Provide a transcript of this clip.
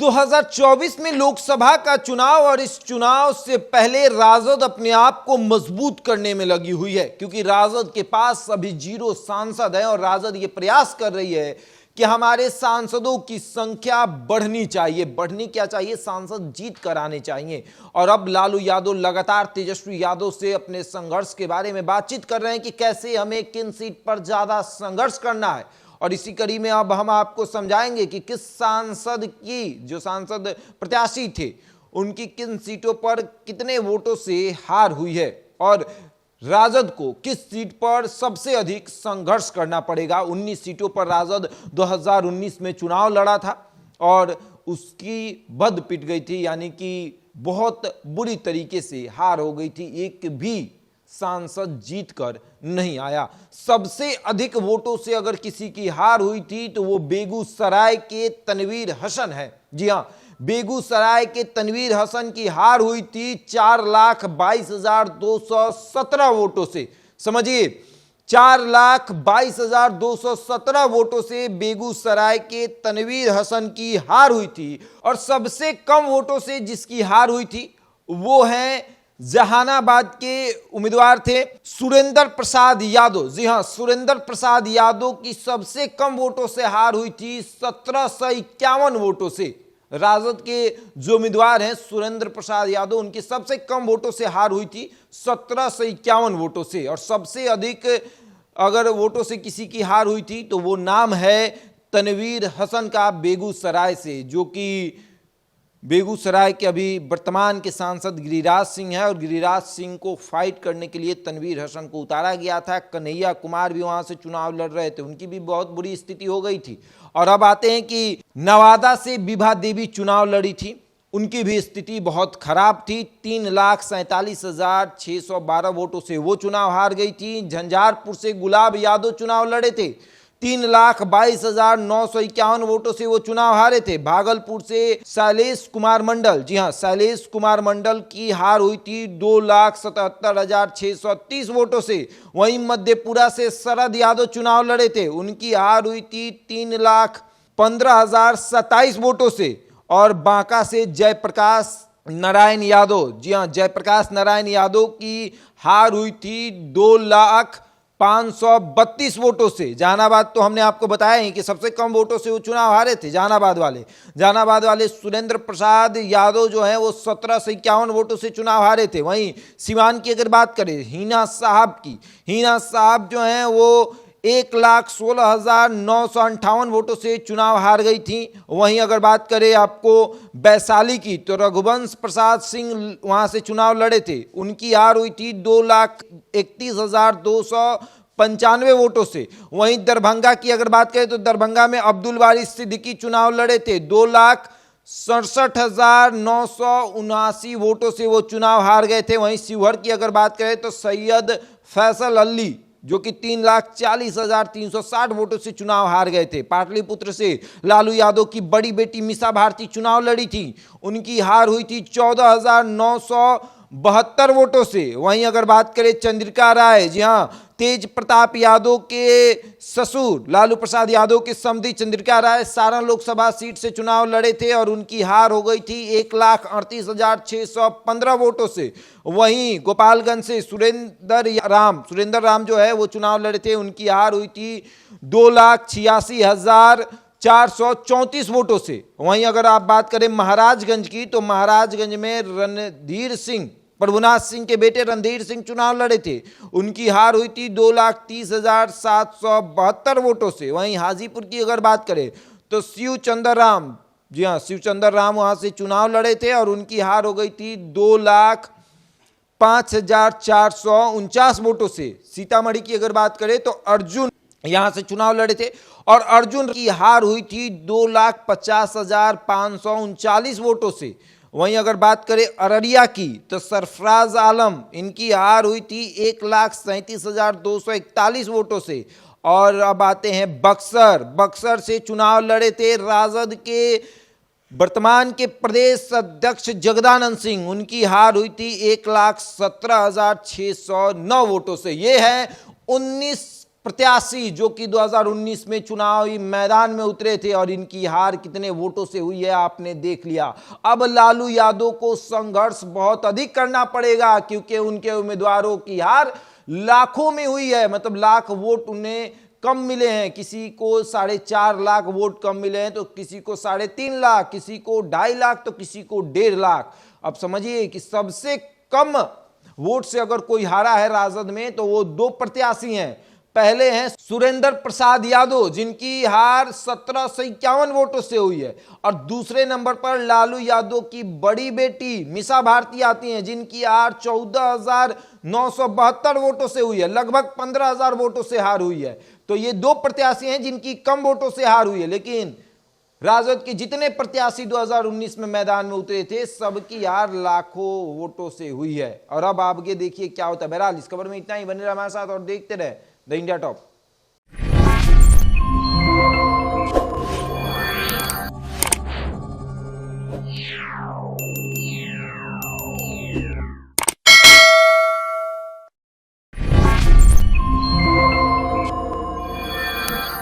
2024 में लोकसभा का चुनाव और इस चुनाव से पहले राजद अपने आप को मजबूत करने में लगी हुई है, क्योंकि राजद के पास अभी 0 सांसद है और राजद ये प्रयास कर रही है कि हमारे सांसदों की संख्या बढ़नी चाहिए। बढ़नी क्या चाहिए? सांसद जीत कर आने चाहिए। और अब लालू यादव लगातार तेजस्वी यादव से अपने संघर्ष के बारे में बातचीत कर रहे हैं कि कैसे हमें किन सीट पर ज्यादा संघर्ष करना है। और इसी कड़ी में अब हम आपको समझाएंगे कि किस सांसद की, जो सांसद प्रत्याशी थे, उनकी किन सीटों पर कितने वोटों से हार हुई है और राजद को किस सीट पर सबसे अधिक संघर्ष करना पड़ेगा। 19 सीटों पर राजद 2019 में चुनाव लड़ा था और उसकी बद पिट गई थी, यानी कि बहुत बुरी तरीके से हार हो गई थी। एक भी सांसद जीत कर नहीं आया। सबसे अधिक वोटों से अगर किसी की हार हुई थी तो वो बेगूसराय के तनवीर हसन है। जी हां, बेगूसराय के तनवीर हसन की हार हुई थी 4,22,217 वोटों से। समझिए, 4,22,217 वोटों से बेगूसराय के तनवीर हसन की हार हुई थी। और सबसे कम वोटों से जिसकी हार हुई थी वो है जहानाबाद के उम्मीदवार थे सुरेंद्र प्रसाद यादव। जी हां, सुरेंद्र प्रसाद यादव की सबसे कम वोटों से हार हुई थी 1751 वोटों से। राजद के जो उम्मीदवार हैं सुरेंद्र प्रसाद यादव, उनकी सबसे कम वोटों से हार हुई थी 1751 वोटों से। और सबसे अधिक अगर वोटों से किसी की हार हुई थी तो वो नाम है तनवीर हसन का बेगूसराय से, जो कि बेगूसराय के अभी वर्तमान के सांसद गिरिराज सिंह है। और गिरिराज सिंह को फाइट करने के लिए तनवीर हसन को उतारा गया था। कन्हैया कुमार भी वहां से चुनाव लड़ रहे थे, उनकी भी बहुत बुरी स्थिति हो गई थी। और अब आते हैं कि नवादा से विभा देवी चुनाव लड़ी थी, उनकी भी स्थिति बहुत खराब थी। 3,47,612 वोटों से वो चुनाव हार गई थी। झंझारपुर से गुलाब यादव चुनाव लड़े थे, 3,22,951 वोटों से वो चुनाव हारे थे। भागलपुर से शैलेश कुमार मंडल, जी हां, शैलेश कुमार मंडल की हार हुई थी 2,77,630 वोटों से। वहीं मधेपुरा से शरद यादव चुनाव लड़े थे, उनकी हार हुई थी 3,15,027 वोटों से। और बांका से जयप्रकाश नारायण यादव, जी हां, जयप्रकाश नारायण यादव की हार हुई थी 2,532 वोटों से। जहानाबाद तो हमने आपको बताया ही कि सबसे कम वोटों से वो चुनाव हारे थे। जहानाबाद वाले सुरेंद्र प्रसाद यादव जो हैं वो 1751 वोटों से चुनाव हारे थे। वहीं सिवान की अगर बात करें हिना साहब की, हिना साहब जो हैं वो 1,16,958 वोटों से चुनाव हार गई थी। वहीं अगर बात करें आपको वैशाली की तो रघुवंश प्रसाद सिंह वहां से चुनाव लड़े थे, उनकी हार हुई थी 2,31,295 वोटों से। वहीं दरभंगा की अगर बात करें तो दरभंगा में अब्दुल वारिस सिद्दीकी चुनाव लड़े थे, 2,67,979 वोटों से वो चुनाव हार गए थे। वहीं शिवहर की अगर बात करें तो सैयद फैसल अली जो कि 3,40,360 वोटों से चुनाव हार गए थे। पाटलिपुत्र से लालू यादव की बड़ी बेटी मीसा भारती चुनाव लड़ी थी, उनकी हार हुई थी 14,972 वोटों से। वहीं अगर बात करें चंद्रिका राय, जी हां, तेज प्रताप यादव के ससुर लालू प्रसाद यादव की समधी चंद्रिका राय सारण लोकसभा सीट से चुनाव लड़े थे और उनकी हार हो गई थी 1,38,615 वोटों से। वहीं गोपालगंज से सुरेंद्र राम जो है वो चुनाव लड़े थे, उनकी हार हुई थी 2,86,434 वोटों से। वहीं अगर आप बात करें महाराजगंज की तो महाराजगंज में रणधीर सिंह, प्रभुनाथ सिंह के बेटे रणधीर सिंह चुनाव लड़े थे, उनकी हार हुई थी 2,30,772 वोटों से। वहीं हाजीपुर की अगर बात करें तो शिवचंद्र राम, जी हां, शिवचंद्र राम वहां से चुनाव लड़े थे और उनकी हार हो गई थी 2,05,449 वोटों से। सीतामढ़ी की अगर बात करें तो अर्जुन यहां से चुनाव लड़े थे और अर्जुन की हार हुई थी 2,50,539 वोटों से। वहीं अगर बात करें अररिया की तो सरफराज आलम, इनकी हार हुई थी 1,37,241 वोटों से। और अब आते हैं बक्सर से चुनाव लड़े थे राजद के वर्तमान के प्रदेश अध्यक्ष जगदानंद सिंह, उनकी हार हुई थी 1,17,609 वोटों से। ये है 19 प्रत्याशी जो कि 2019 में चुनावी मैदान में उतरे थे और इनकी हार कितने वोटों से हुई है आपने देख लिया। अब लालू यादव को संघर्ष बहुत अधिक करना पड़ेगा क्योंकि उनके उम्मीदवारों की हार लाखों में हुई है, मतलब लाख वोट उन्हें कम मिले हैं। किसी को 4.5 लाख वोट कम मिले हैं, तो किसी को 3.5 लाख, किसी को 2.5 लाख, तो किसी को 1.5 लाख। अब समझिए कि सबसे कम वोट से अगर कोई हारा है राजद में तो वो 2 प्रत्याशी हैं। पहले हैं सुरेंद्र प्रसाद यादव जिनकी हार 1751 वोटों से हुई है, और दूसरे नंबर पर लालू यादव की बड़ी बेटी मीसा भारती आती हैं जिनकी हार 14,972 वोटों से हुई है, लगभग 15,000 वोटों से हार हुई है। तो ये 2 प्रत्याशी हैं जिनकी कम वोटों से हार हुई है, लेकिन राजद के जितने प्रत्याशी 2019 में मैदान में उतरे थे सबकी हार लाखों वोटों से हुई है। और अब आगे देखिए क्या होता है। बहरहाल इस खबर में इतना ही, बने रहे हमारे साथ और देखते रहे द इंडिया टॉप।